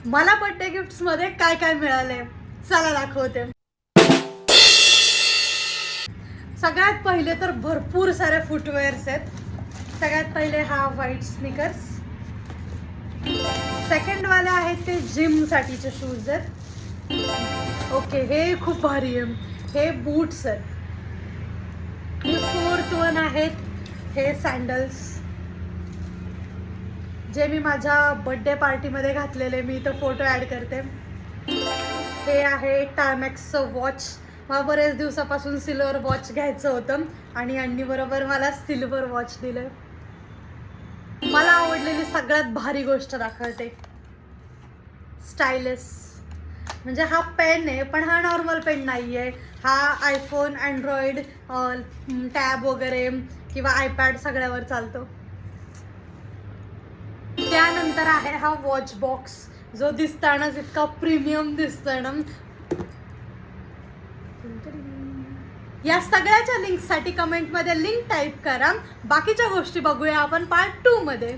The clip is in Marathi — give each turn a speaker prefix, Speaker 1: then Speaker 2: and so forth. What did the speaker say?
Speaker 1: मला बर्थडे गिफ्ट्स मध्ये काय काय मिळाले चला दाखवते. सगळ्यात पहिले तर भरपूर सारे फुटवेअर्स आहेत. सगळ्यात पहिले हा व्हाईट स्निकर्स. सेकंड वाले आहेत ते जिम साठीचे शूज आहेत. ओके, हे खूप भारी आहे. हे बूट्स आहेत. फोर्थ वन आहेत हे सँडल्स, जे मी माझ्या बर्थडे पार्टीमध्ये घातलेले. मी इथं फोटो ॲड करते. हे आहे टायमॅक्सचं वॉच. मला बरेच दिवसापासून सिल्वर वॉच घ्यायचं होतं आणि यांनी बरोबर मला सिल्वर वॉच दिलं. मला आवडलेली सगळ्यात भारी गोष्ट दाखवते. स्टायलिस, म्हणजे हा पेन आहे पण हा नॉर्मल पेन नाही आहे. हा आयफोन, अँड्रॉइड, टॅब वगैरे किंवा आयपॅड सगळ्यावर चालतो. त्यानंतर आहे हा वॉच बॉक्स, जो दिसतानाच इतका प्रीमियम दिसतोय ना. या सगळ्याच्या लिंकसाठी कमेंटमध्ये लिंक टाईप करा. बाकीच्या गोष्टी बघूया आपण पार्ट 2 मध्ये.